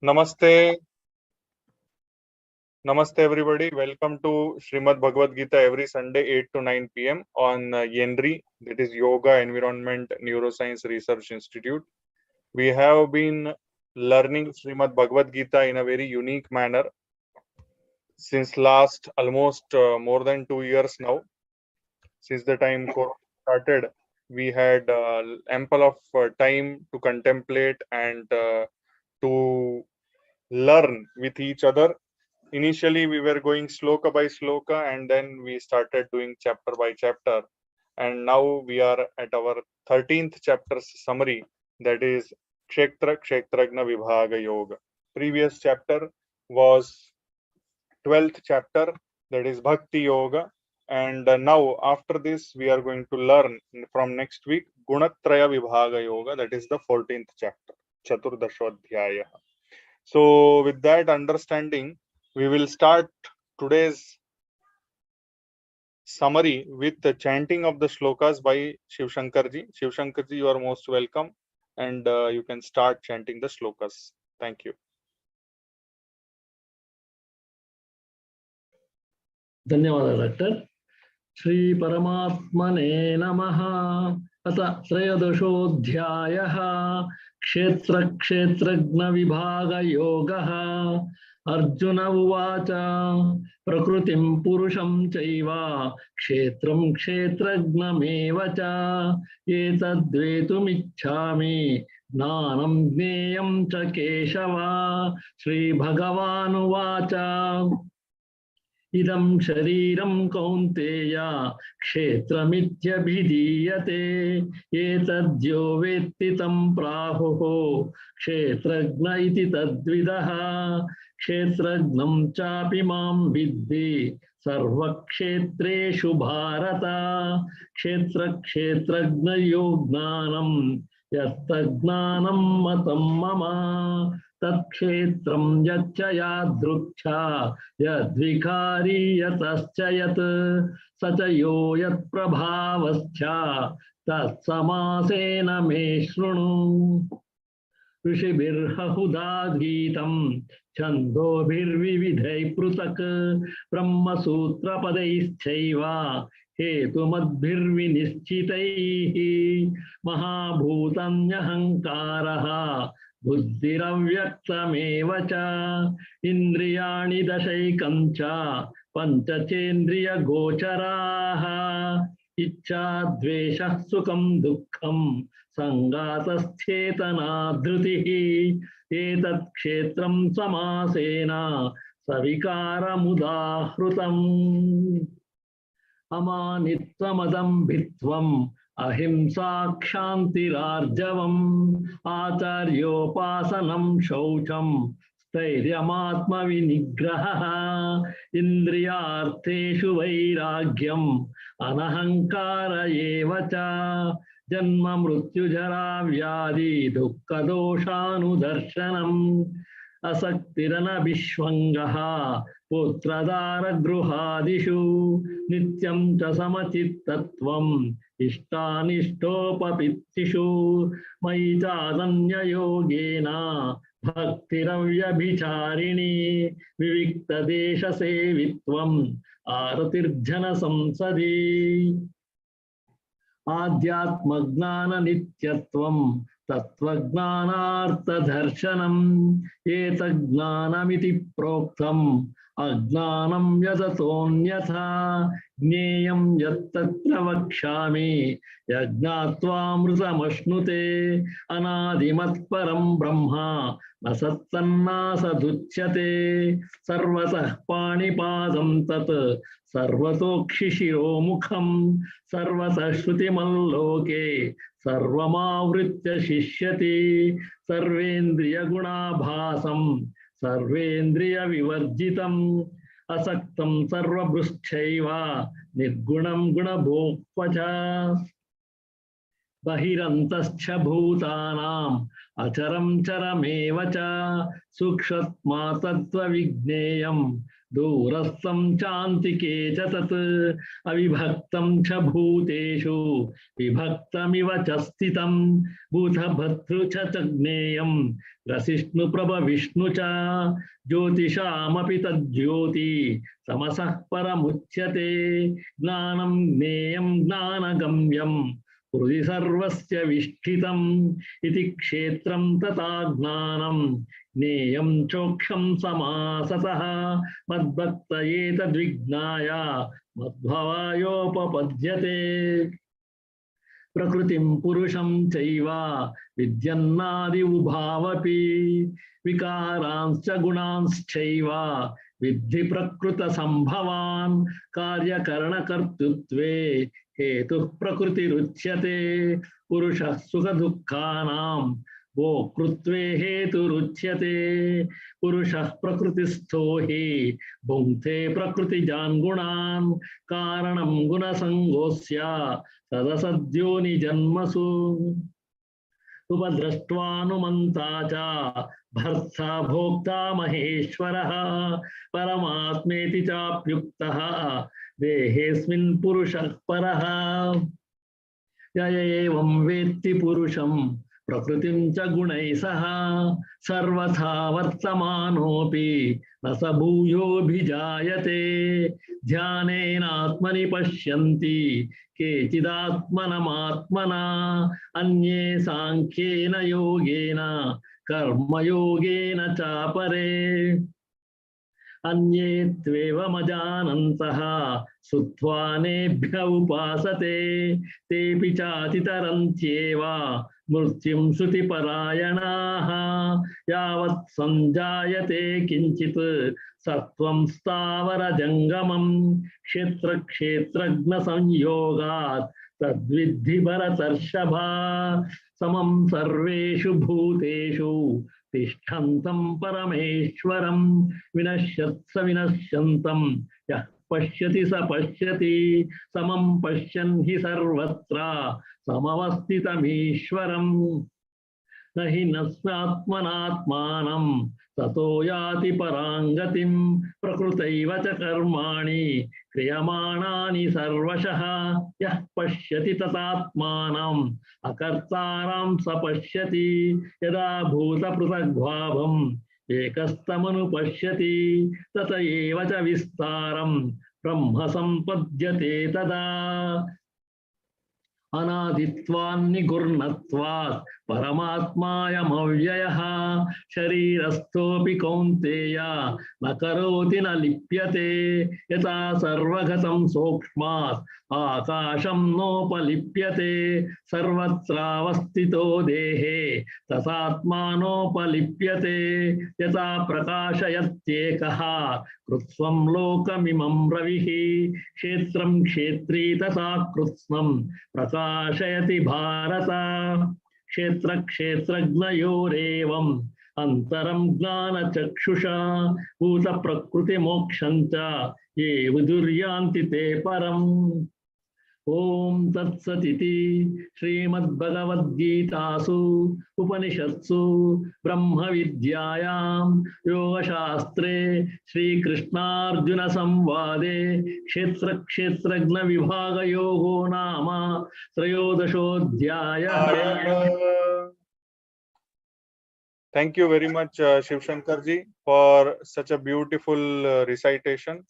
Namaste. Namaste everybody. Welcome to Srimad Bhagavad Gita every Sunday 8 to 9 p.m. on YENRI, that is Yoga Environment Neuroscience Research Institute. We have been learning Srimad Bhagavad Gita in a very unique manner since last almost more than 2 years now. Since the time Corona started, we had ample of time to contemplate and to learn with each other. Initially, we were going sloka by sloka, and then we started doing chapter by chapter. And now we are at our 13th chapter summary, that is Kshetra Kshetragna Vibhaga Yoga. Previous chapter was 12th chapter, that is Bhakti Yoga. And now, after this, we are going to learn from next week Gunatraya Vibhaga Yoga, that is the 14th chapter, Chaturdashodhyaya. So, with that understanding, we will start today's summary with the chanting of the shlokas by Shiv Shankarji. Shiv Shankarji, you are most welcome, and you can start chanting the shlokas. Thank you. धन्यवाद doctor. Shri परमात्मने नमः. अथ त्रयोदशोऽध्यायः क्षेत्र क्षेत्रज्ञ विभाग योगः. अर्जुन उवाच प्रकृतिं पुरुषं चैव क्षेत्रं क्षेत्रज्ञमेव च एतद्वेतुमिच्छामि ज्ञानं ज्ञेयं च केशव. श्रीभगवानुवाच इदं शरीरं कौन्तेय क्षेत्रमित्यभिधीयते एतद्यो वेत्ति तं प्राहुः क्षेत्रज्ञ इति तद्विदः. क्षेत्रज्ञं चापि मां विद्धि सर्वक्षेत्रेषु भारत. क्षेत्रक्षेत्रज्ञयो ज्ञानं यत्तज्ज्ञानं मतं मम. तत्क्षेत्रं यच्च यादृच्छा यद्विकारी यतश्च यत् स च यो यत्प्रभावश्च तत्समासेन मे शृणु. ऋषिभिर्हुदागीतं छन्दोभिर्विविधैः पृथक् ब्रह्मसूत्रपदैश्चैव हेतुमद्भिर्विनिश्चितैः. महाभूतन्यहङ्कारः बुद्धिरव्यक्तमेव च इन्द्रियाणि दशैकं च पञ्चचेन्द्रियगोचराः. इच्छा द्वेषः सुखं दुःखं सङ्गातश्चेतना धृतिः. एतत् क्षेत्रं समासेन सविकारमुदाहृतम्. अमानित्वमदम्भित्वम् अहिंसा क्षान्तिरार्जवम् आचार्योपासनं शौचं स्थैर्यमात्मविनिग्रहः. इन्द्रियार्थेषु वैराग्यम् अनहङ्कार एव च. जन्म मृत्युजरा व्याधि दुःखदोषानुदर्शनम् असक्तिरनभिष्वङ्गः पुत्रदारगृहादिषु. नित्यं च समचित्तत्वम् इष्टानिष्टोपपत्तिषु. मयि चादन्ययोगेन भक्तिरव्यभिचारिणी. विविक्तदेशसेवित्वम् आरतिर्जनसंसदि. आध्यात्मज्ञाननित्यत्वं तत्त्वज्ञानार्थदर्शनम् एतज्ज्ञानमिति प्रोक्तम् अज्ञानं यदतोऽन्यथा. ज्ञेयं यत्तत्र वक्ष्यामि यज्ञात्वामृतमश्नुते. अनादिमत्परं ब्रह्म न सत्तन्नासदुच्यते. सर्वतः पाणिपादं तत् सर्वतोक्षिशिरोमुखं. सर्वतः श्रुतिमल्लोके सर्वमावृत्य शिष्यति. सर्वेन्द्रियगुणाभासं सर्वेन्द्रियविवर्जितम् असक्तं सर्वभृश्चैव निर्गुणं गुणभोक्त्व च. बहिरन्तश्च भूतानां अचरं चरमेव च सूक्ष्मत्मा तत्त्वविज्ञेयं दूरस्थं चान्तिके च तत् अविभक्तं च भूतेषु विभक्तमिव च स्थितं भूतभर्तृ च ज्ञेयं ग्रसिष्णुप्रभविष्णु च ज्योतिषामपि तज्ज्योति तमसः परमुच्यते ज्ञानं ज्ञेयं ज्ञानगम्यं हृदि सर्वस्य विष्ठितम् इति क्षेत्रं तथा ज्ञानं ज्ञेयं चोक्षं समासतः मद्भक्तये तद्विज्ञाय मद्भवायोपपद्यते प्रकृतिं पुरुषं चैव विद्यन्नादि उभावपि विकारांश्च गुणांश्चैव विद्धि प्रकृतसम्भवान् कार्यकरणकर्तृत्वे हेतुः प्रकृतिरुच्यते पुरुषः सुखदुःखानां भोक्तृत्वे हेतुरुच्यते पुरुषः प्रकृतिस्थो हि भुङ्क्ते प्रकृतिजान् गुणान् कारणं गुणसङ्गोऽस्य तदसद्योनिजन्मसु उपद्रष्ट्वानुमन्ता च भर्ता भोक्ता महेश्वरः परमात्मेति चाप्युक्तः देहेऽस्मिन् पुरुषः परः य एवं वेत्ति पुरुषं प्रकृतिं च गुणैः सह सर्वथा वर्तमानोऽपि न स भूयोऽभिजायते ध्यानेनात्मनि पश्यन्ति केचिदात्मनमात्मना अन्ये साङ्ख्येन योगेन कर्मयोगेन चापरे अन्ये त्वेवमजानन्तः श्रुत्वानेभ्य उपासते तेऽपि चातितरन्त्येव मृत्युं श्रुतिपरायणाः यावत् सञ्जायते किञ्चित् सत्त्वं स्थावरजङ्गमं क्षेत्रक्षेत्रज्ञसंयोगात् तद्विद्धि भरतर्षभा समं सर्वेषु भूतेषु तिष्ठन्तं परमेश्वरं विनश्यत्स विनश्यन्तं यः पश्यति स पश्यति समं पश्यन् हि सर्वत्र समवस्थितमीश्वरम् न हि नस्मात्मनात्मानं ततो याति पराङ्गतिं प्रकृतैव च कर्माणि क्रियमाणानि सर्वशः यः पश्यति तदात्मानम् अकर्तारां स पश्यति यदा भूतपृथग्भावम् एकस्तमनुपश्यति तत एव च विस्तारं ब्रह्म सम्पद्यते तदा अनादित्वान्निगुर्णत्वात् परमात्मायमव्ययः शरीरस्थोऽपि कौन्तेय न करोति न लिप्यते यथा सर्वगतं सूक्ष्मात् आकाशं नोपलिप्यते सर्वत्रावस्थितो देहे तथात्मानोपलिप्यते यथा प्रकाशयत्येकः कृत्स्नं लोकमिमं रविः क्षेत्रं क्षेत्री तथा कृत्स्नं प्रकाशयति भारत क्षेत्र क्षेत्रज्ञयोरेवम् अंतरं ज्ञानचक्षुषा भूत प्रकृति मोक्षं च ये विदुर्यान्ति ते परम् ओम तत्सदिति श्रीमद्भगवद्गीतासु उपनिषत्सु ब्रह्म विद्यायां योगशास्त्रे श्रीकृष्णार्जुन संवादे क्षेत्र क्षेत्रज्ञ विभाग योगो नाम त्रयोदशोऽध्यायः। Thank you very much, Shiv Shankar ji, for such a beautiful recitation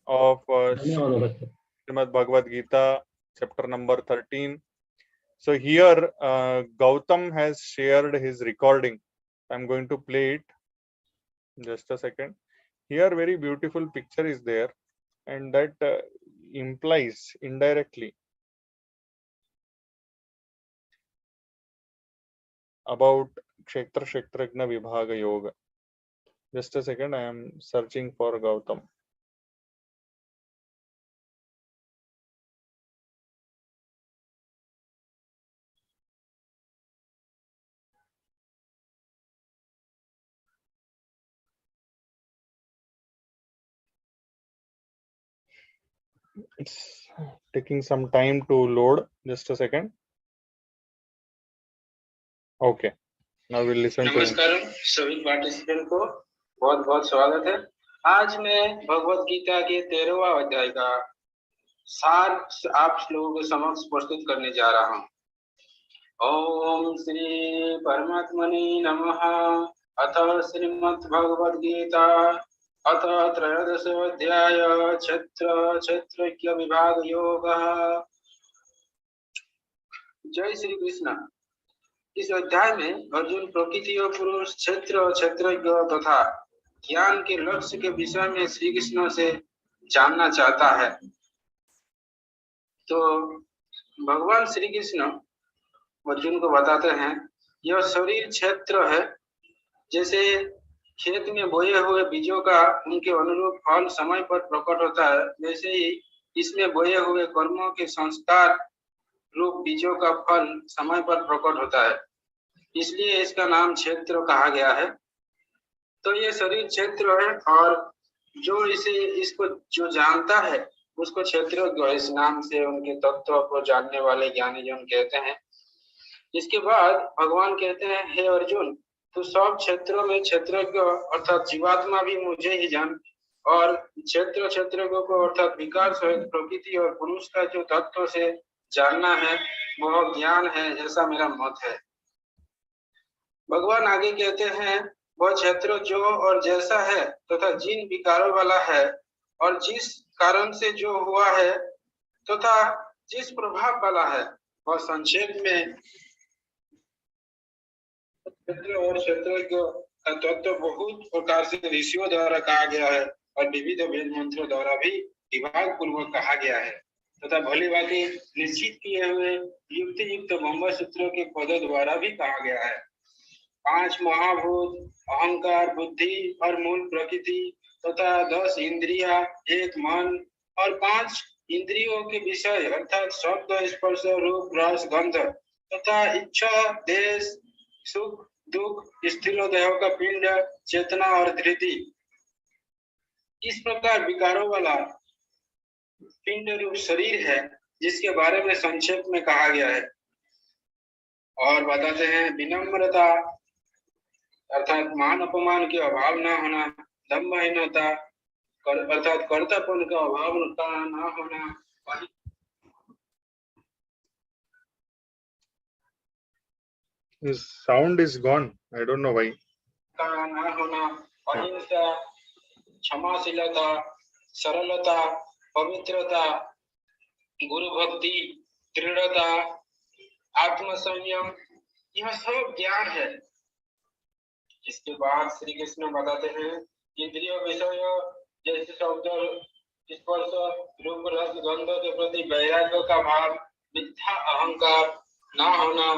of Srimad Bhagavad Gita, chapter number 13. So here Gautam has shared his recording. I'm going to play it. Just a second. Here very beautiful picture is there, and that implies indirectly about Kshetra Kshetrajna Vibhaga Yoga. Just a second, I am searching for Gautam. It's taking some time to load. Just a second. Okay, now we'll listen to him. नमस्कार सभी participant को बहुत बहुत स्वागत है। आज मैं भगवत गीता के 13वां अध्याय का सार आप लोगों के समक्ष प्रस्तुत करने जा रहा हूँ। ओम श्री परमात्मने नमः। अथ श्रीमद् भगवद गीता अथ त्रयोदशोऽध्याय क्षेत्रज्ञ विभाग योगः। जय श्री कृष्ण। इस अध्याय में अर्जुन प्रकृति और पुरुष, क्षेत्रज्ञ तथा ज्ञान के लक्ष्य के विषय में श्री कृष्ण से जानना चाहता है। तो भगवान श्री कृष्ण अर्जुन को बताते हैं, यह शरीर क्षेत्र है। जैसे खेत में बोए हुए बीजों का उनके अनुरूप फल समय पर प्रकट होता है, वैसे ही इसमें बोए हुए कर्मों के संस्कार रूप बीजों का फल समय पर प्रकट होता है, इसलिए इसका नाम क्षेत्र कहा गया है। तो ये शरीर क्षेत्र है और जो इसको जो जानता है उसको क्षेत्रज्ञ इस नाम से उनके तत्व को जानने वाले ज्ञानी जन कहते हैं। इसके बाद भगवान कहते हैं, हे अर्जुन, तू सब क्षेत्रों में क्षेत्रज्ञ अर्थात जीवात्मा भी मुझे ही जान, और क्षेत्रज्ञों को अर्थात विकार सहित प्रकृति और पुरुष का जो तत्व से जानना है वह ज्ञान है, ऐसा मेरा मत है। भगवान आगे कहते हैं, वह क्षेत्र जो और जैसा है तथा जिन विकारों वाला है और जिस कारण से जो हुआ है तथा जिस प्रभाव वाला है, वह संक्षेप में क्षेत्र और क्षेत्रज्ञ का तत्व बहुत प्रकार से ऋषियों द्वारा कहा गया है और विविध वेद मंत्रों द्वारा भी विभाग पूर्वक कहा गया है तथा भली भांति निश्चित किए हुए युक्त ब्रह्म सूत्रों के पदों द्वारा भी कहा गया है। 5 महाभूत, अहंकार, बुद्धि और मूल प्रकृति तथा 10 इंद्रियां, 1 मन और 5 इंद्रियों के विषय अर्थात शब्द, स्पर्श, रूप, रस, गंध तथा इच्छा, देश, सुख, दुख, स्थिर देह का पिंड, चेतना और धृति, इस प्रकार विकारों वाला पिंड रूप शरीर है जिसके बारे में संक्षेप में कहा गया है। और बताते हैं, विनम्रता अर्थात मान अपमान के अभाव न होना, दम्भहीनता अर्थात कर्तापन का अभाव न होना, His sound is gone. I don't know why. का न होना, अहिंसा, क्षमाशीलता, सरलता, पवित्रता, गुरु भक्ति, दृढ़ता, आत्मसंयम, यह सब ज्ञान है। इसके बाद श्री कृष्ण बताते हैं, इंद्रिय विषय जैसे शब्द, स्पर्श, रूप, रस, गंध के प्रति वैराग्य का भाव, मिथ्या अहंकार न होना,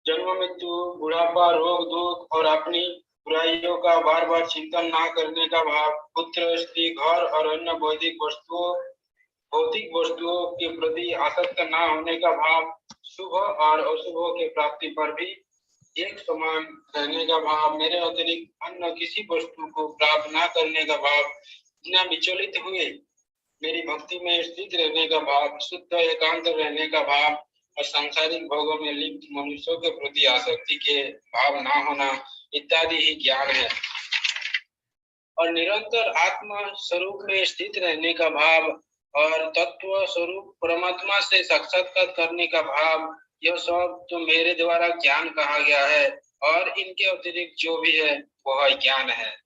जन्म मृत्यु, बुढ़ापा, रोग, दुख और अपनी बुराइयों का बार बार चिंतन न करने का भाव, पुत्र, स्त्री, घर और अन्य भौतिक वस्तुओं के प्रति आसक्त न होने का भाव, शुभ और अशुभों के प्राप्ति पर भी एक समान रहने का भाव, मेरे अतिरिक्त अन्य किसी वस्तु को प्राप्त न करने का भाव, बिना विचलित हुए मेरी भक्ति में स्थित रहने का भाव, शुद्ध एकांत रहने का भाव और सांसारिक भोगों में लिप्त मनुष्यों के प्रति आसक्ति के भाव न होना इत्यादि ही ज्ञान है। और निरंतर आत्मा स्वरूप में स्थित रहने का भाव और तत्व स्वरूप परमात्मा से साक्षात्कार करने का भाव, यह सब तो मेरे द्वारा ज्ञान कहा गया है और इनके अतिरिक्त जो भी है वह ज्ञान है।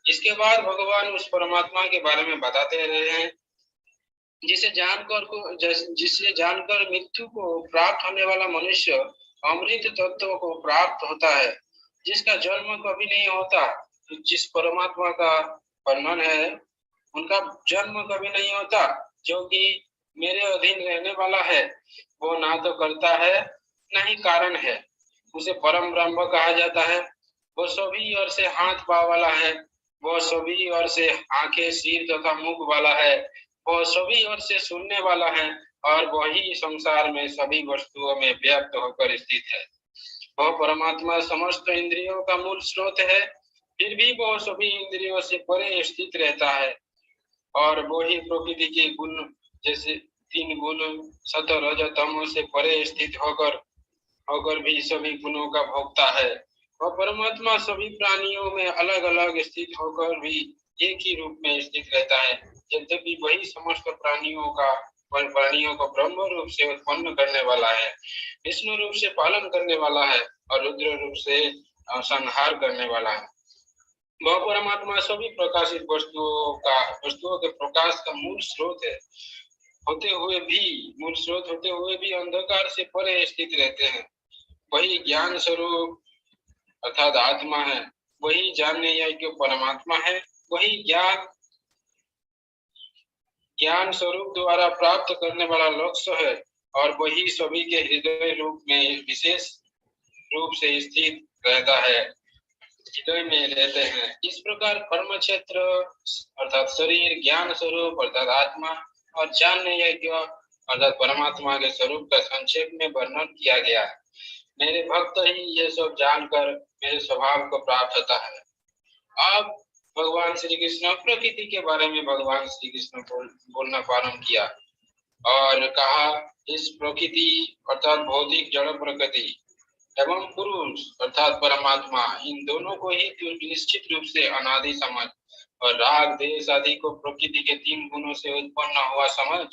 इसके बाद भगवान उस परमात्मा के बारे में बताते रहे हैं जिसे जानकर मृत्यु को प्राप्त होने वाला मनुष्य अमृत तत्व को प्राप्त होता है, जिसका जन्म कभी नहीं होता। जिस परमात्मा का वर्णन है उनका जन्म कभी नहीं होता, जो कि मेरे अधीन रहने वाला है, वो ना तो करता है न ही कारण है, उसे परम ब्रह्म कहा जाता है। वो सभी ओर से हाथ पांव वाला है, वो सभी ओर से आंखें, सिर तथा मुख वाला है, वो सभी ओर से सुनने वाला है और वही संसार में सभी वस्तुओं में व्याप्त होकर स्थित है। वह परमात्मा समस्त इंद्रियों का मूल स्रोत है, फिर भी वो सभी इंद्रियों से परे स्थित रहता है और वो ही प्रकृति के गुण जैसे 3 गुण सत रज तमो से परे स्थित होकर होकर भी सभी गुणों का भोगता है। और परमात्मा सभी प्राणियों में अलग अलग स्थित होकर भी एक ही रूप में स्थित रहता है। यद्यपि वही समस्त प्राणियों को ब्रह्म रूप से उत्पन्न करने वाला है, विष्णु रूप से पालन करने वाला है और रुद्र रूप से संहार करने वाला है। वह परमात्मा सभी प्रकाशित वस्तुओं के प्रकाश का मूल स्रोत है, होते हुए भी अंधकार से परे स्थित रहते हैं। वही ज्ञान स्वरूप अर्थात आत्मा है, वही जानने योग्य परमात्मा है, वही ज्ञान स्वरूप द्वारा प्राप्त करने वाला लक्ष्य है और वही सभी के हृदय रूप में विशेष रूप से स्थित रहता है, हृदय में रहते हैं। इस प्रकार कर्म क्षेत्र अर्थात शरीर, ज्ञान स्वरूप अर्थात आत्मा और जानने योग्य अर्थात परमात्मा के स्वरूप का संक्षेप में वर्णन किया गया है। मेरे भक्त ही ये सब जानकर मेरे स्वभाव को प्राप्त होता है। अब भगवान श्री कृष्ण प्रकृति के बारे में भगवान श्री कृष्ण बोलना प्रारंभ किया और कहा, इस प्रकृति अर्थात भौतिक जड़ प्रकृति एवं पुरुष अर्थात परमात्मा, इन दोनों को ही निश्चित रूप से अनादि समझ और राग देश आदि को प्रकृति के 3 गुणों से उत्पन्न हुआ समझ,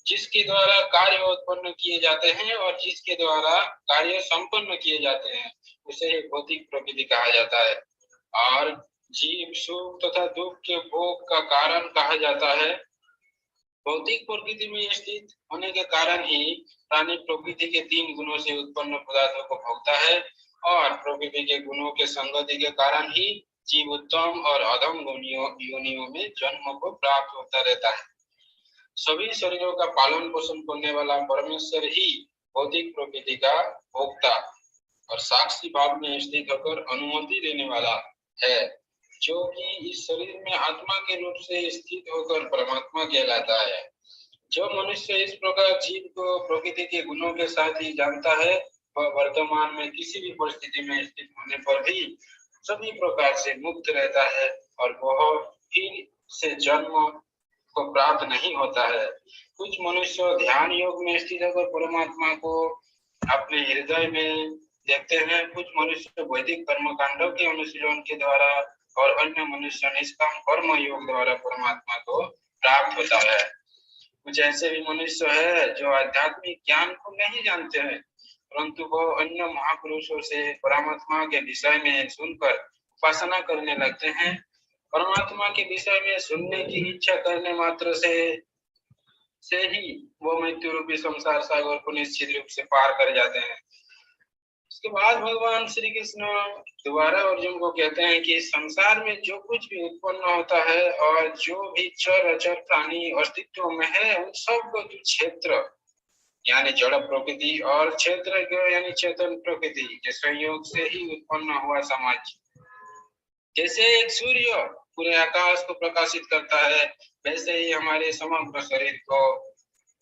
जिसके द्वारा कार्य उत्पन्न किए जाते हैं और जिसके द्वारा कार्य संपन्न किए जाते हैं, उसे भौतिक प्रकृति कहा जाता है। और जीव सुख तथा दुख के भोग का कारण कहा जाता है। भौतिक प्रकृति में स्थित होने के कारण ही प्राणी प्रकृति के 3 गुणों से उत्पन्न पदार्थों को भोगता है और प्रकृति के गुणों के संगति के कारण ही जीव उत्तम और अधम योनियों में जन्म को प्राप्त होता रहता है। सभी शरीरों का पालन पोषण करने वाला परमेश्वर ही भौतिक प्रकृति का भोक्ता और साक्षी भाव में स्थित होकर अनुमति देने वाला है, जो कि इस शरीर में आत्मा के रूप से स्थित होकर परमात्मा कहलाता है। जो मनुष्य इस प्रकार जीव को प्रकृति के गुणों के साथ ही जानता है, वह वर्तमान में किसी भी परिस्थिति में स्थित होने पर भी सभी प्रकार से मुक्त रहता है और वह फिर से जन्म को प्राप्त नहीं होता है। कुछ मनुष्य ध्यान योग में स्थित होकर परमात्मा को अपने हृदय में देखते हैं, कुछ मनुष्य वैदिक कर्म कांडों के अनुशीलन के द्वारा और अन्य मनुष्य निष्काम कर्म योग द्वारा परमात्मा को प्राप्त होता है। कुछ ऐसे भी मनुष्य है जो आध्यात्मिक ज्ञान को नहीं जानते हैं, परंतु वह अन्य महापुरुषों से परमात्मा के विषय में सुनकर उपासना करने लगते हैं। परमात्मा के विषय में सुनने की इच्छा करने मात्र से ही वो मृत्यु रूपी संसार सागर को निश्चित रूप से पार कर जाते हैं। उसके बाद भगवान श्री कृष्ण दोबारा अर्जुन को कहते हैं कि संसार में जो कुछ भी उत्पन्न होता है और जो भी चर अचर प्राणी अस्तित्व में है, उन सब को तू क्षेत्र यानी जड़ प्रकृति और क्षेत्र यानी चेतन प्रकृति के संयोग से ही उत्पन्न हुआ समाज। जैसे एक सूर्य पूरे आकाश को प्रकाशित करता है, वैसे ही हमारे समग्र शरीर को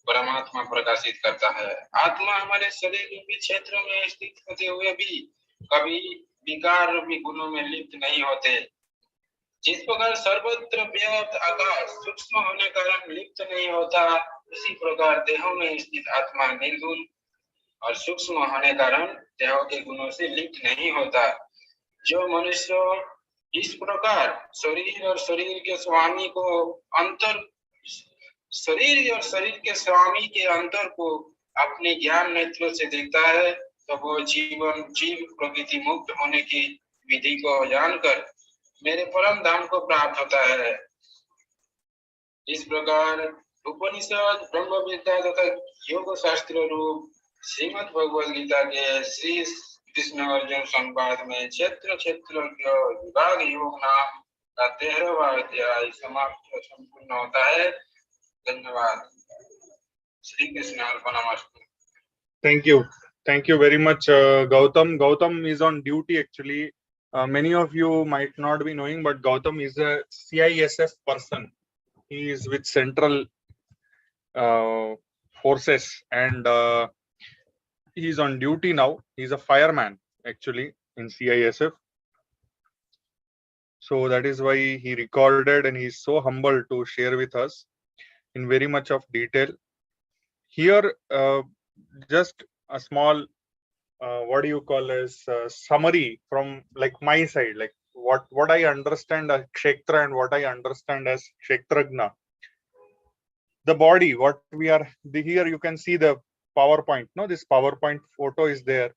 परमात्मा प्रकाशित करता है। आत्मा हमारे शरीर रूपी क्षेत्र में स्थित होते हुए भी कभी विकार रूपी गुणों में लिप्त नहीं होते। जिस प्रकार सर्वत्र व्याप्त आकाश सूक्ष्म होने के कारण लिप्त नहीं होता, उसी प्रकार देहों में स्थित आत्मा निर्गुण और सूक्ष्म होने के कारण देहों के गुणों से लिप्त नहीं होता। जो मनुष्य इस प्रकार शरीर और शरीर के स्वामी के अंतर को अपने ज्ञान नेत्र से देखता है, तो वो जीव प्रकृति मुक्त होने की विधि को जानकर मेरे परम धाम को प्राप्त होता है। इस प्रकार उपनिषद, ब्रह्म विद्या तथा योग शास्त्र रूप श्रीमद् भगवद गीता के श्री कृष्ण अर्जुन संवाद में क्षेत्र विभाग योग नाम का 13वां अध्याय समाप्त संपूर्ण होता है। धन्यवाद। Shri Krishna अर्पणमस्तु। Thank you very much, Gautam. Gautam is on duty actually. Many of you might not be knowing, but Gautam is a CISF person. He is with Central Forces and he is on duty now. He is a fireman actually in CISF. So that is why he recorded, and he is so humble to share with us in very much of detail. Here, just a small what do you call as summary from like my side, like what I understand as Kshetra and what I understand as Kshetragna. The body, what we are, here you can see the PowerPoint. No, this PowerPoint photo is there.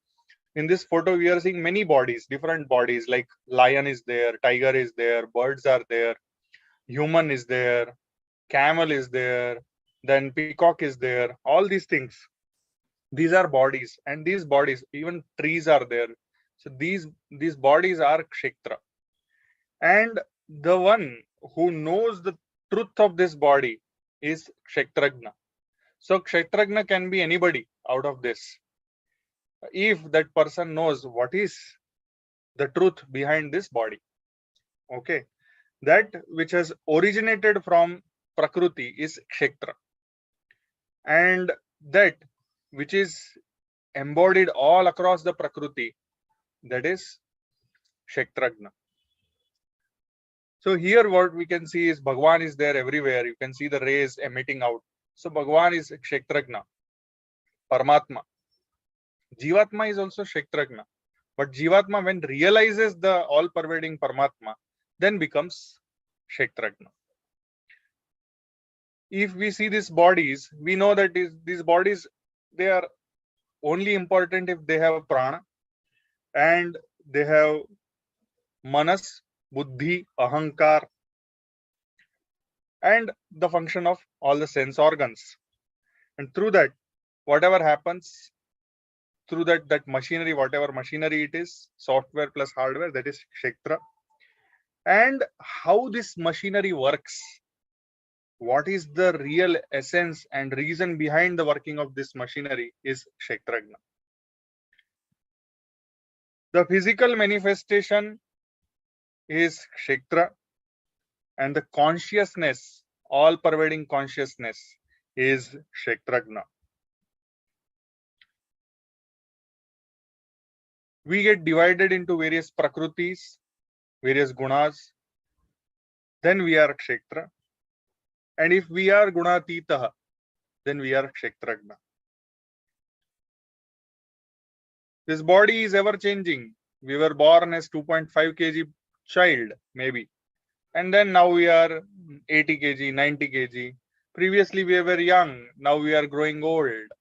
In this photo, we are seeing many bodies, different bodies, like lion is there, tiger is there, birds are there, human is there, camel is there, then peacock is there, all these things. These are bodies, and these bodies, even trees are there. So these bodies are Kshetra. And the one who knows the truth of this body is Kshetragna. So Kshetragna can be anybody out of this. If that person knows what is the truth behind this body. Okay. That which has originated from Prakriti is Kshetra. And that which is embodied all across the Prakriti, that is Kshetragna. So here what we can see is Bhagwan is there everywhere. You can see the rays emitting out. So Bhagwan is Kshetragna, Paramatma. Jivatma is also Kshetragna. But Jivatma, when realizes the all-pervading Paramatma, then becomes Kshetragna. If we see these bodies, we know that these bodies, they are only important if they have prana and they have manas, buddhi, ahankar, and the function of all the sense organs. And through that, whatever happens, through that machinery, whatever machinery it is, software plus hardware, that is Kshetra. And how this machinery works, what is the real essence and reason behind the working of this machinery is Kshetragna. The physical manifestation is Kshetra, and the consciousness, all-pervading consciousness, is Kshetragna. We get divided into various prakrutis, various gunas, then we are Kshetra. And if we are gunatitaha, then we are Kshetragna. This body is ever changing. We were born as 2.5 kg child, maybe. And then now we are 80 kg, 90 kg. Previously we were young, now we are growing old.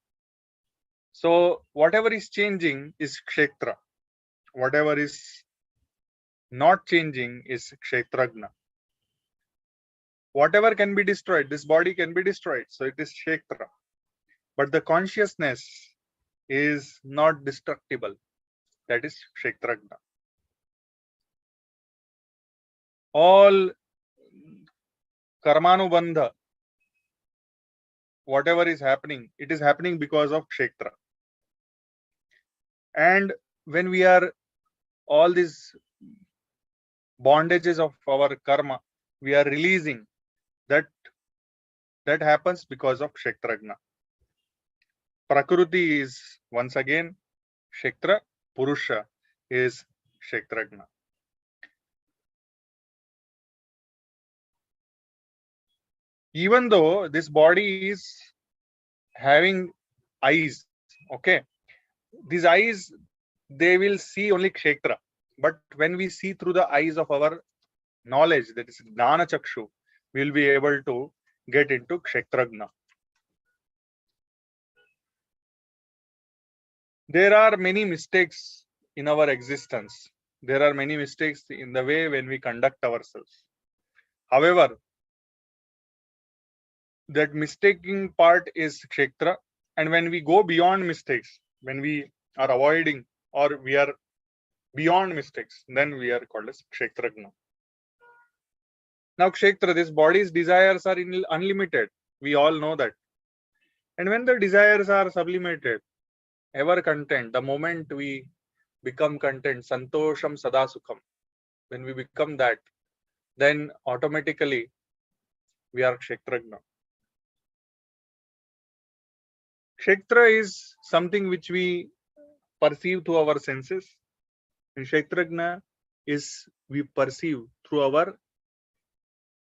So whatever is changing is Kshetra. Whatever is not changing is Kshetragna. Whatever can be destroyed, this body can be destroyed, so it is Kshetra. But the consciousness is not destructible, that is Kshetragna. All karmanubandha, whatever is happening, it is happening because of Kshetra. And when we are all these bondages of our karma, we are releasing, that happens because of Kshetragna. Prakriti is once again Kshetra, Purusha is Kshetragna. Even though this body is having eyes, okay, these eyes, they will see only Kshetra. But when we see through the eyes of our knowledge, that is Gnana Chakshu, we will be able to get into Kshetragna. There are many mistakes in our existence. There are many mistakes in the way when we conduct ourselves. However, that mistaking part is Kshetra. And when we go beyond mistakes, when we are avoiding or we are beyond mistakes, then we are called as Kshetragna. Now, Kshetra, this body's desires are unlimited. We all know that. And when the desires are sublimated, ever content, the moment we become content, santosham sada sukham, when we become that, then automatically we are Kshetragna. Kshetra is something which we perceive through our senses, and Kshetragna is we perceive through our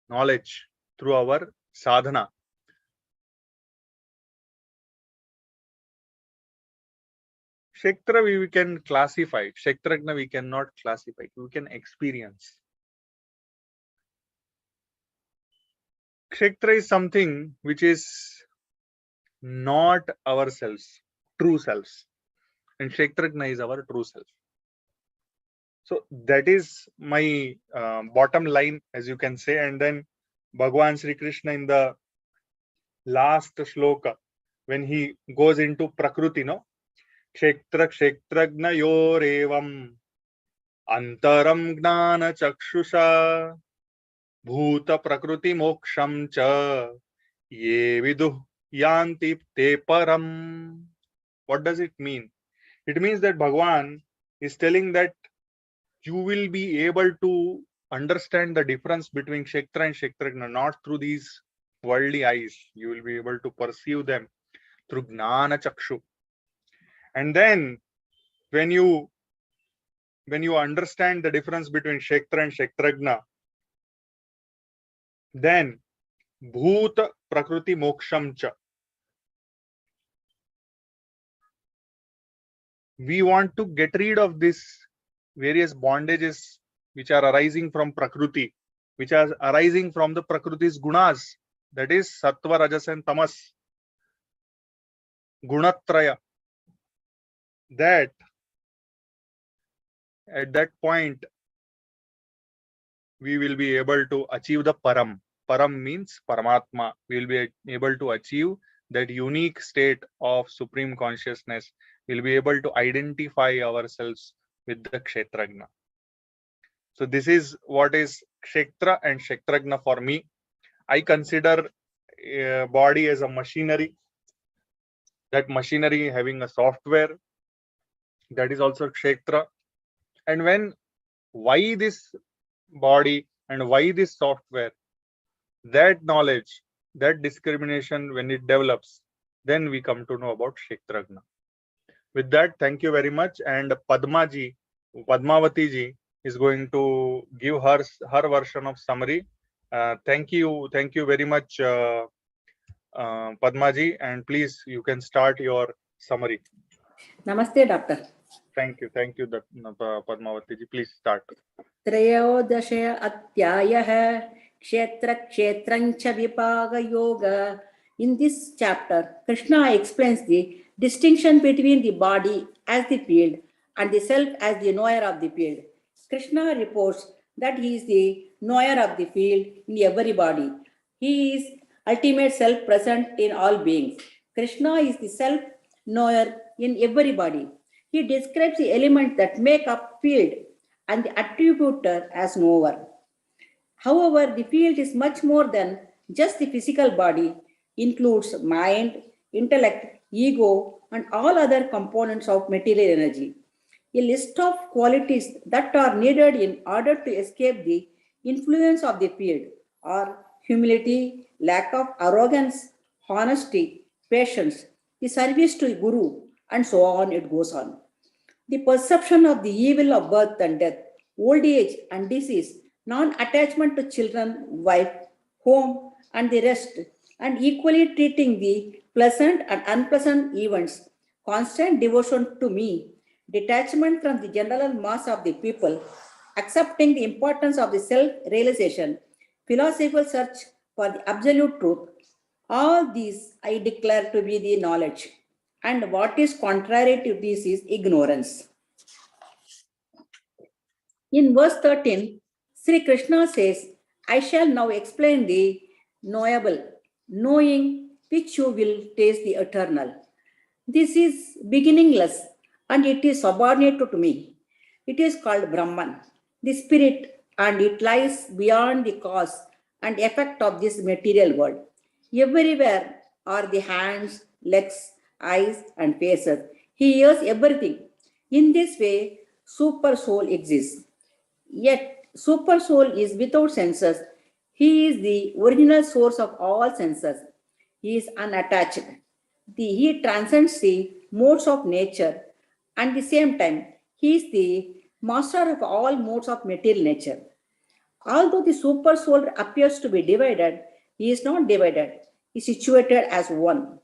knowledge, through our sadhana. Kshetra we can classify. Kshetragna we cannot classify. We can experience. Kshetra is something which is not ourselves, true selves. And Kshetragna is our true self. So that is my bottom line, as you can say. And then Bhagavan Sri Krishna in the last shloka, when he goes into Prakriti, no? Kshetra kshetragna yorevam antaram gnana chakshusha bhuta prakriti moksham cha ye viduh yanti te param. What does it mean? It means that Bhagavan is telling that you will be able to understand the difference between Kshetra and Kshetragna, not through these worldly eyes. You will be able to perceive them through Gnana Chakshu. And then when you understand the difference between Kshetra and Kshetragna, then Bhuta Prakriti Moksham Cha. We want to get rid of this various bondages which are arising from Prakriti, which are arising from the Prakriti's gunas, that is Sattva, Rajas and Tamas, Gunatraya. That at that point we will be able to achieve the Param. Param means Paramatma. We will be able to achieve that unique state of supreme consciousness. We will be able to identify ourselves with the Kshetragna. So this is what is Kshetra and Kshetragna for me. I consider a body as a machinery. That machinery having a software, that is also Kshetra. And why this body and why this software, that knowledge, that discrimination, when it develops, then we come to know about Kshetragna. With that, thank you very much. And Padmavati ji is going to give her version of summary. Thank you very much, Padma ji, and please you can start your summary. Namaste, Doctor. Thank you, Padmavati ji. Please start. त्रयोदश अध्यायः क्षेत्र क्षेत्रञ्च विभाग yoga. In this chapter, Krishna explains the distinction between the body as the field and the self as the knower of the field. Krishna reports that he is the knower of the field in every body. He is ultimate self present in all beings. Krishna is the self knower in every body. He describes the elements that make up field and the attributor as knower. However, the field is much more than just the physical body, includes mind, intellect, ego, and all other components of material energy. A list of qualities that are needed in order to escape the influence of the field are humility, lack of arrogance, honesty, patience, the service to Guru, and so on it goes on. The perception of the evil of birth and death, old age and disease, non-attachment to children, wife, home, and the rest, and equally treating the pleasant and unpleasant events, constant devotion to me, detachment from the general mass of the people, accepting the importance of the self-realization, philosophical search for the absolute truth, all these I declare to be the knowledge. And what is contrary to this is ignorance. In verse 13, Sri Krishna says, I shall now explain the knowable, knowing which you will taste the eternal. This is beginningless and it is subordinate to me. It is called Brahman, the spirit, and it lies beyond the cause and effect of this material world. Everywhere are the hands, legs, eyes, and faces. He hears everything. In this way, super soul exists. Yet, super soul is without senses. He is the original source of all senses. He is unattached. He transcends the modes of nature, and at the same time, he is the master of all modes of material nature. Although the super soul appears to be divided, he is not divided. He is situated as one.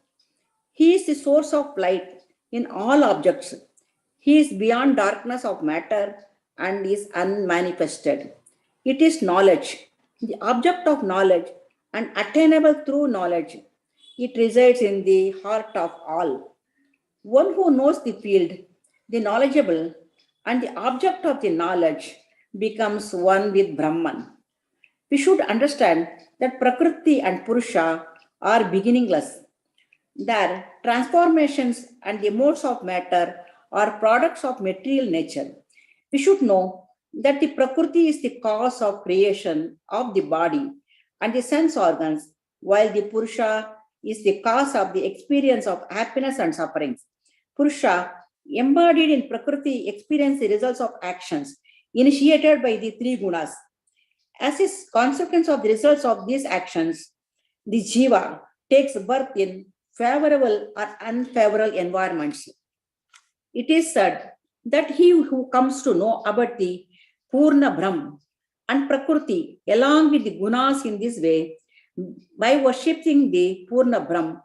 He is the source of light in all objects. He is beyond darkness of matter and is unmanifested. It is knowledge, the object of knowledge and attainable through knowledge. It resides in the heart of all. One who knows the field, the knowledgeable, and the object of the knowledge becomes one with Brahman. We should understand that Prakriti and Purusha are beginningless. Their transformations and the modes of matter are products of material nature. We should know that the Prakriti is the cause of creation of the body and the sense organs, while the Purusha is the cause of the experience of happiness and sufferings. Purusha, embodied in Prakriti, experience the results of actions initiated by the three gunas. As a consequence of the results of these actions, the Jiva takes birth in favorable or unfavorable environments. It is said that he who comes to know about the Purna Brahm and Prakriti along with the gunas in this way, by worshipping the Purna Brahm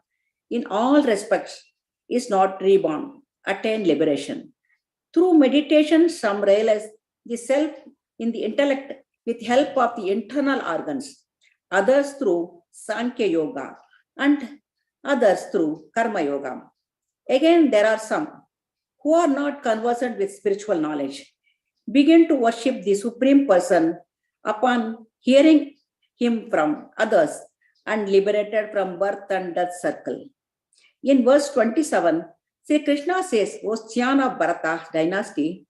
in all respects, is not reborn, attain liberation. Through meditation, some realize the self in the intellect with help of the internal organs, others through Sankhya Yoga, and others through Karma Yoga. Again, there are some who are not conversant with spiritual knowledge, begin to worship the Supreme Person upon hearing him from others and liberated from birth and death circle. In verse 27, Sri Krishna says, O Scion of Bharata dynasty,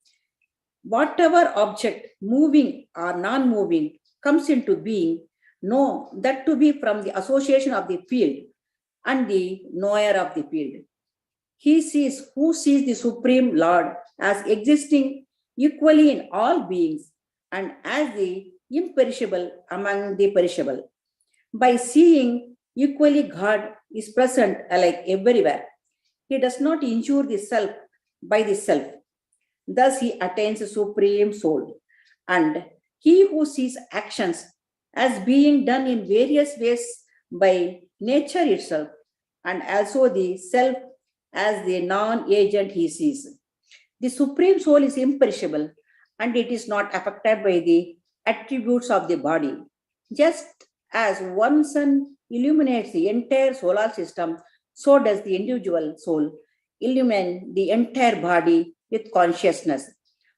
whatever object, moving or non-moving, comes into being, know that to be from the association of the field and the knower of the field. He sees who sees the Supreme Lord as existing equally in all beings and as the imperishable among the perishable. By seeing equally, God is present alike everywhere. He does not injure the self by the self. Thus he attains the supreme soul. And he who sees actions as being done in various ways by nature itself, and also the self as the non-agent he sees. The supreme soul is imperishable and it is not affected by the attributes of the body. Just as one sun illuminates the entire solar system, so does the individual soul illumine the entire body with consciousness.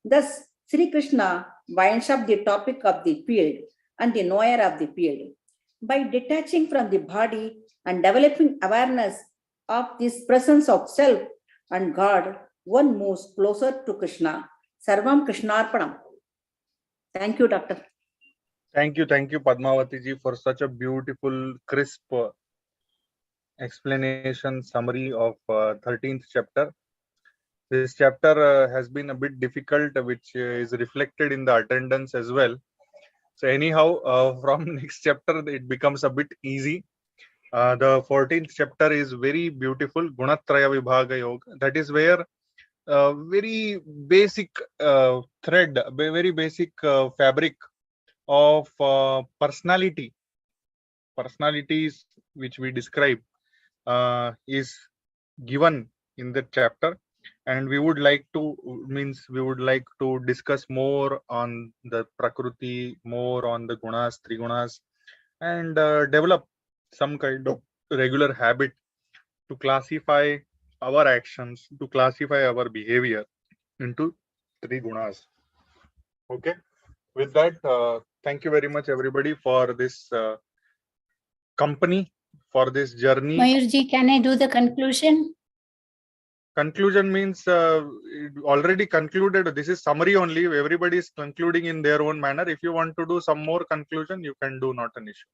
Thus, Sri Krishna winds up the topic of the field and the knower of the field. By detaching from the body and developing awareness of this presence of self and God, one moves closer to Krishna. Sarvam Krishnarpanam. Thank you, Doctor. Thank you, Padmavati ji, for such a beautiful, crisp explanation, summary of 13th chapter. This chapter has been a bit difficult, which is reflected in the attendance as well. So anyhow, from next chapter, it becomes a bit easy. The 14th chapter is very beautiful, Gunatraya Vibhaga Yoga. That is where very basic thread, very basic fabric of personalities which we describe is given in the chapter, and we would like to discuss more on the Prakriti, more on the gunas, trigunas, and develop some kind of regular habit to classify our actions, to classify our behavior into three gunas. Okay, with that, thank you very much everybody for this company, for this journey. Mayurji, can I do the conclusion? Conclusion means already concluded. This is summary only. Everybody is concluding in their own manner. If you want to do some more conclusion, you can do, not an issue.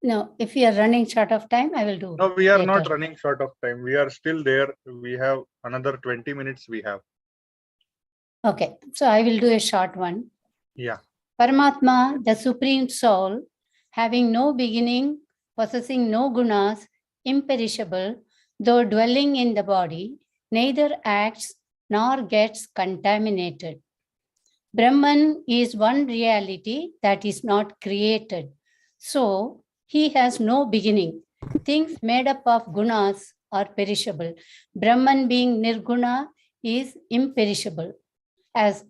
No, if we are running short of time, I will do. No, we are not later. running short of time. We are still there. We have another 20 minutes we have. Okay, so I will do a short one. Yeah. Paramatma, the Supreme Soul, having no beginning, possessing no gunas, imperishable, though dwelling in the body, neither acts nor gets contaminated. Brahman is one reality that is not created. So, he has no beginning. Things made up of gunas are perishable. Brahman being Nirguna is imperishable. As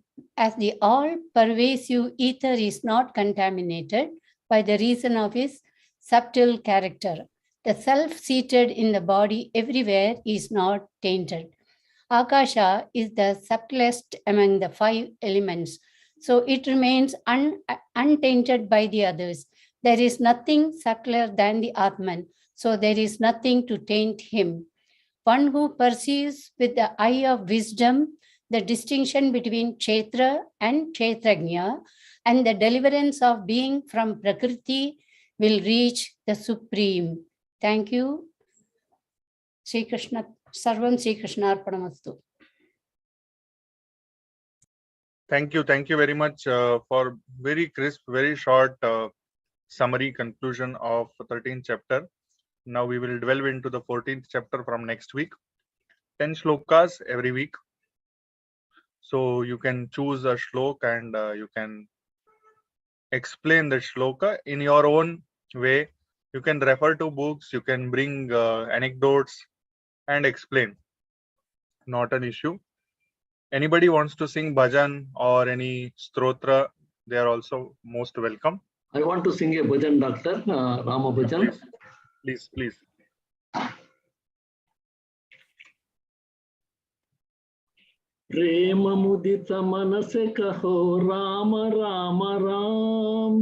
the all-pervasive ether is not contaminated by the reason of his subtle character, the self seated in the body everywhere is not tainted. Akasha is the subtlest among the 5 elements, so it remains untainted by the others. There is nothing subtler than the Atman, so there is nothing to taint him. One who perceives with the eye of wisdom the distinction between Kshetra and Kshetrajna and the deliverance of being from Prakriti will reach the Supreme. Thank you. Sri Krishna, Sarvam Sri Krishna Arpanamastu. Thank you very much for very crisp, very short summary conclusion of 13th chapter. Now we will delve into the 14th chapter from next week. 10 shlokas every week. So you can choose a shlok and you can explain the shloka in your own way. You can refer to books, you can bring anecdotes and explain. Not an issue. Anybody wants to sing bhajan or any stotra, they are also most welcome. I want to sing a bhajan, Doctor, Rama bhajan. Please. प्रेम मुदित मन से कहो राम राम राम,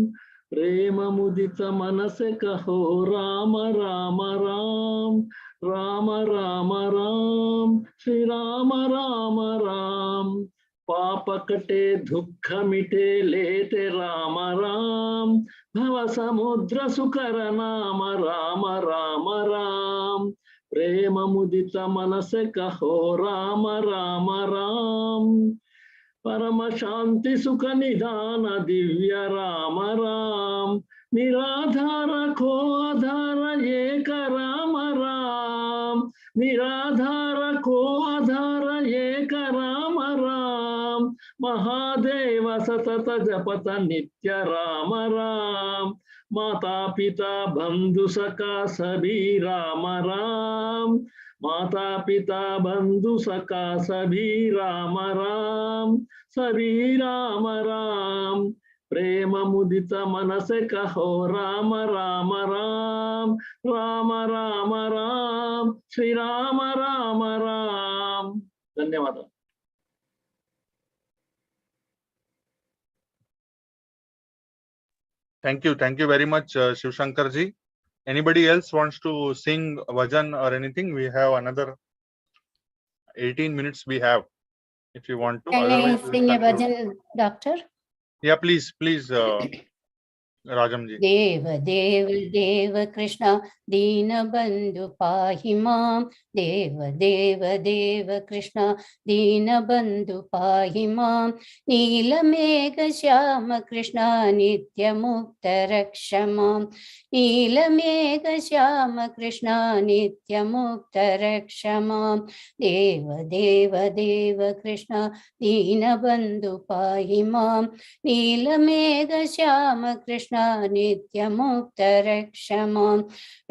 प्रेम मुदित मन से कहो राम राम राम, राम राम राम, श्री राम राम राम, पाप कटे दुख मिटे लेते राम राम, भव समुद्र सुकर नाम राम राम राम, प्रेम मुदित मन से कहो राम राम राम, परम शांति सुख निधान दिव्य राम राम, निराधार को आधार एक राम राम, निराधार को आधार एक राम राम, महादेव सतत जपत नित्य राम राम, माता पिता बंधु सखा सभी राम राम, माता पिता बंधु सखा सभी राम राम, सभी राम राम, प्रेम मुदित मन से कहो राम राम राम, राम राम राम, श्री राम राम राम. धन्यवाद. Thank you very much, Shiv Shankar ji. Anybody else wants to sing bhajan or anything? We have another 18 minutes we have, if you want to. Can I Otherwise, we'll sing a conclude. bhajan, Doctor? Yeah, please, Rajam ji. देव देव देव कृष्ण दीन बंधु पाहि मां, देव देव देव कृष्ण दीन बंधु पाहि मां, नील मेघ श्याम कृष्ण नित्य मुक्त रक्ष मां, नील मेघ श्याम कृष्ण नित्य मुक्त रक्ष मां, देव देव देव कृष्ण दीन बंधु पाहि मां, नील मेघ श्याम कृष्ण नित्य मुक्त रक्ष मां,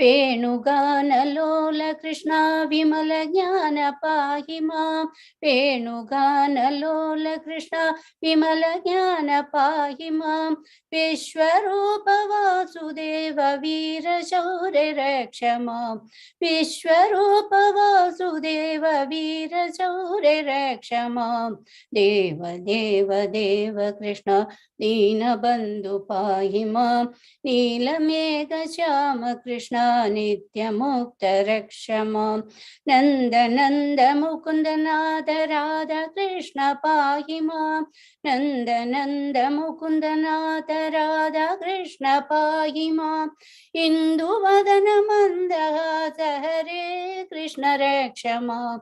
वेणुगान लोल कृष्ण विमल ज्ञान पाहि मां, वेणुगान लोल कृष्ण विमल ज्ञान पाहि मां, विश्वरूप वासुदेव वीर शौर्य रक्ष मां, विश्वरूप वासुदेव वीर शौर्य रक्ष मां, देव देव देव कृष्ण दीन बंधु पाहि मां, नीलमेघ श्याम कृष्ण नित्य मुक्त रक्ष मां, नंद नंद मुकुंद नाथ राधा कृष्ण पाहि मां, नंद नंद मुकुंद नाथ राधा कृष्ण पाहि मां, इंदु वदन मंदहास हरे कृष्ण रक्ष मां,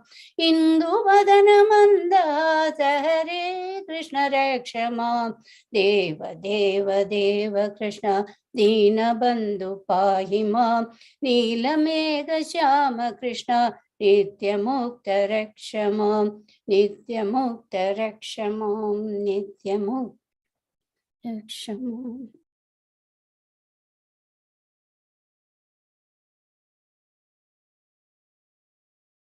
इंदु वदन मंदहास हरे कृष्ण रक्ष मां, देव देव देव कृष्ण दीन बंधु पाहि मां, नीलमेघ श्याम कृष्ण नित्य मुक्त रक्ष मां, नित्य मुक्त रक्ष मां, नित्य मुक्त रक्ष मां.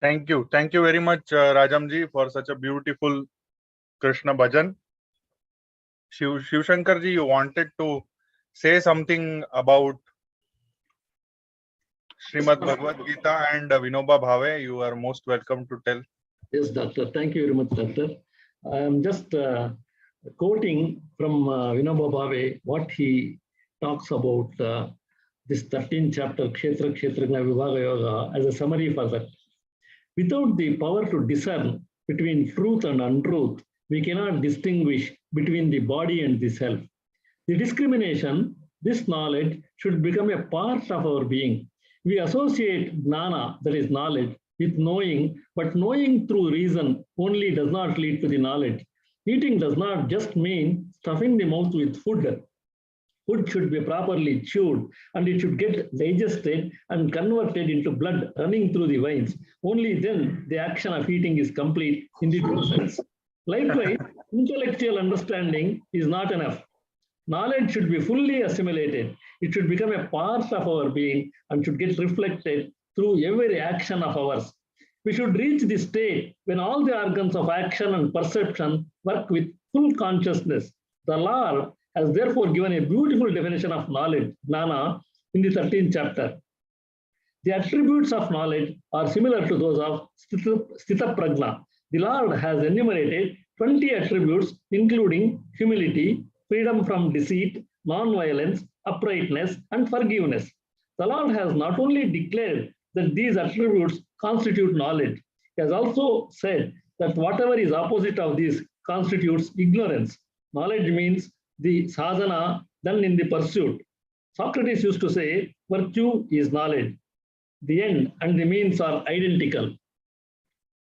Thank you very much, Rajamji, for such a beautiful Krishna bhajan. Shiv Shankarji, you wanted to say something about Srimad Bhagavad Gita and Vinoba Bhave. You are most welcome to tell. Yes, Doctor. Thank you very much, Doctor. I am just quoting from Vinoba Bhave what he talks about this 13th chapter, Kshetra Kshetrajna Vibhaga Yoga, as a summary for that. Without the power to discern between truth and untruth, we cannot distinguish between the body and the self. The discrimination, this knowledge, should become a part of our being. We associate jnana, that is knowledge, with knowing, but knowing through reason only does not lead to the knowledge. Eating does not just mean stuffing the mouth with food. Food should be properly chewed and it should get digested and converted into blood running through the veins. Only then the action of eating is complete in the true sense. Likewise, intellectual understanding is not enough. Knowledge should be fully assimilated. It should become a part of our being and should get reflected through every action of ours. We should reach the state when all the organs of action and perception work with full consciousness. The Lord has therefore given a beautiful definition of knowledge, jnana, in the 13th chapter. The attributes of knowledge are similar to those of sthita prajna. The Lord has enumerated 20 attributes, including humility, freedom from deceit, non-violence, uprightness, and forgiveness. The Lord has not only declared that these attributes constitute knowledge, he has also said that whatever is opposite of these constitutes ignorance. Knowledge means the sadhana done in the pursuit. Socrates used to say, virtue is knowledge. The end and the means are identical.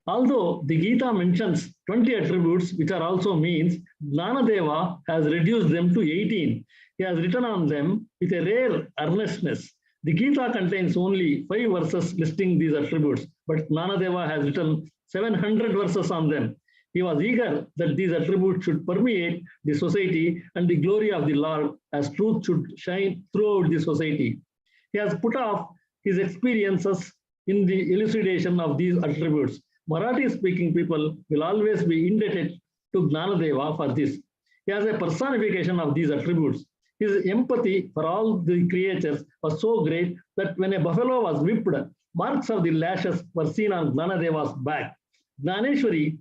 Although the Gita mentions 20 attributes, which are also means, Jnanadeva has reduced them to 18. He has written on them with a rare earnestness. The Gita contains only 5 verses listing these attributes, but Jnanadeva has written 700 verses on them. He was eager that these attributes should permeate the society and the glory of the Lord as truth should shine throughout the society. He has put off his experiences in the elucidation of these attributes. Marathi-speaking people will always be indebted to Jnanadeva for this. He has a personification of these attributes. His empathy for all the creatures was so great that when a buffalo was whipped, marks of the lashes were seen on Jnanadeva's back. Jnaneshwari,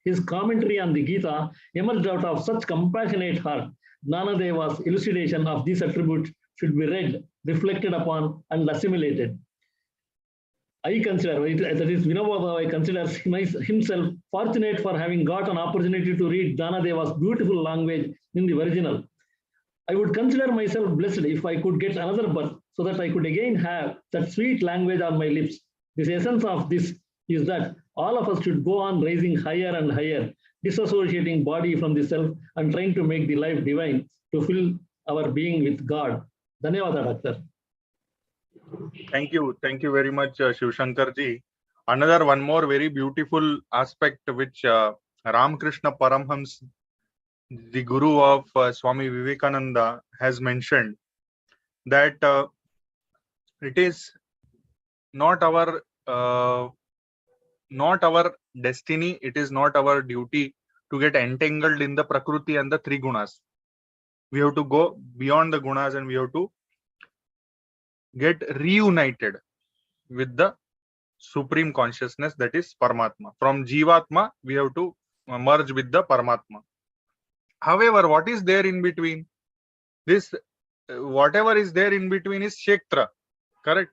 his commentary on the Gita, emerged out of such compassionate heart. Jnanadeva's elucidation of these attributes should be read, reflected upon, and assimilated. I consider, that is, Vinoba Bhave considers himself fortunate for having got an opportunity to read Jnanadeva's beautiful language in the original. I would consider myself blessed if I could get another birth so that I could again have that sweet language on my lips. The essence of this is that all of us should go on rising higher and higher, disassociating body from the self and trying to make the life divine to fill our being with God. Dhanyawada, Doctor. Thank you very much, Shiv Shankarji. One more very beautiful aspect which Ramakrishna Paramhans, the guru of Swami Vivekananda, has mentioned, that it is not our destiny, it is not our duty to get entangled in the Prakriti and the three gunas. We have to go beyond the gunas and we have to get reunited with the supreme consciousness, that is Paramatma. From Jivatma, we have to merge with the Paramatma. However, what is there in between? This, whatever is there in between is Kshetra, correct?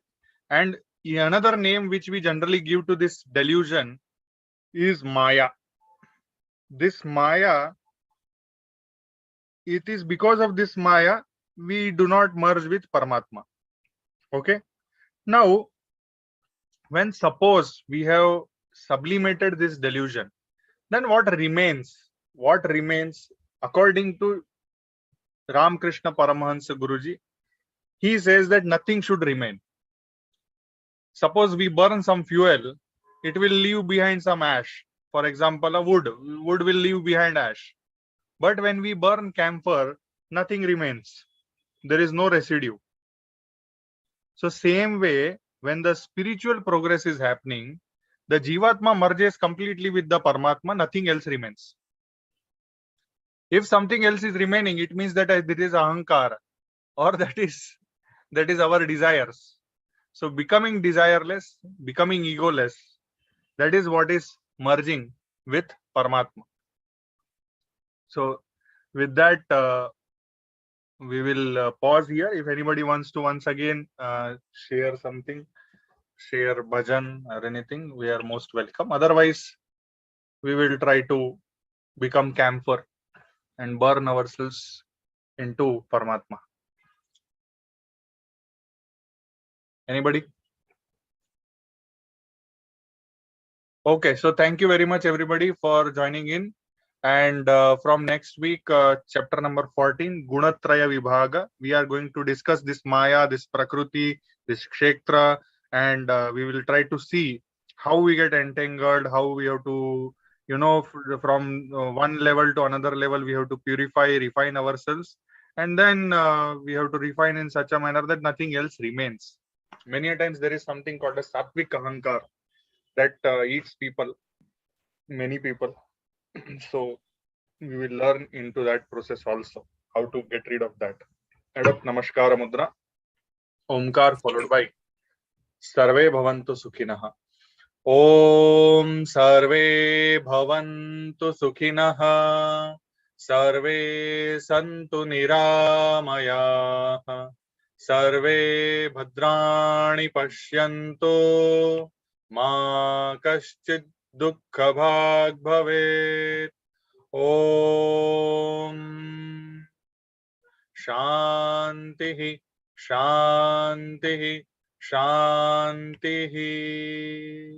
And another name which we generally give to this delusion is Maya. This Maya, it is because of this Maya, we do not merge with Paramatma. Okay. Now, when suppose we have sublimated this delusion, then what remains? What remains according to Ramakrishna Paramahansa Guruji? He says that nothing should remain. Suppose we burn some fuel, it will leave behind some ash. For example, a wood will leave behind ash. But when we burn camphor, nothing remains. There is no residue. So same way, when the spiritual progress is happening, the Jivatma merges completely with the Paramatma, nothing else remains. If something else is remaining, it means that there is Ahankara, or that is our desires. So becoming desireless, becoming egoless, that is what is merging with Paramatma. So with that, we will pause here. If anybody wants to once again share something, share bhajan or anything, we are most welcome. Otherwise, we will try to become camphor and burn ourselves into Paramatma. Anybody? Okay, so thank you very much everybody for joining in. And from next week, chapter number 14, Gunatraya Vibhaga, we are going to discuss this Maya, this Prakriti, this Kshetra, and we will try to see how we get entangled, how we have to, from one level to another level, we have to purify, refine ourselves, and then we have to refine in such a manner that nothing else remains. Many a times there is something called a Sattvic Ahankar that eats people, many people. So we will learn into that process also, how to get rid of that. Adopt Namaskara Mudra, Omkar followed by Sarve Bhavantu Sukhinah. Om Sarve Bhavantu Sukhinah. Sarve Santu Niramaya. Sarve Bhadrani Pashyanto. Ma Kaschid Dukkha Bhag Bhavet. Om Shanti Shanti Shanti.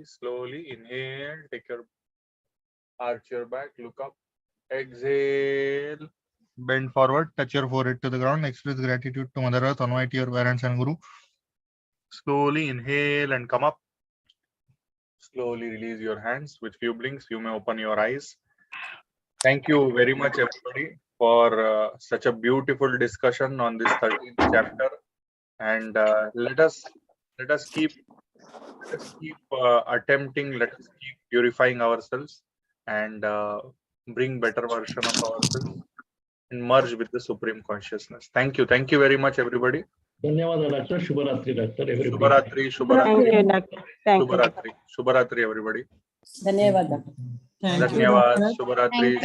Slowly inhale, take your arch your back, look up, exhale, bend forward, touch your forehead to the ground, express gratitude to Mother Earth, Almighty, your parents and Guru. Slowly inhale and come up. Slowly release your hands. With few blinks, you may open your eyes. Thank you very much, everybody, for such a beautiful discussion on this 13th chapter. And let us keep attempting. Let us keep purifying ourselves and bring better version of ourselves and merge with the Supreme Consciousness. Thank you very much, everybody. Dhanyawad, Doctor. Shubharatri, Doctor. Everybody. Shubharatri, Shubharatri, Shubharatri, everybody. Dhanyawad. Dhanyawad, Shubharatri,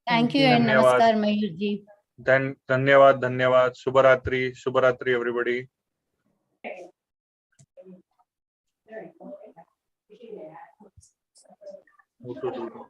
Thank you and Namaskar, Mayurji. Then Dhanyawad, Shubharatri, everybody. How to do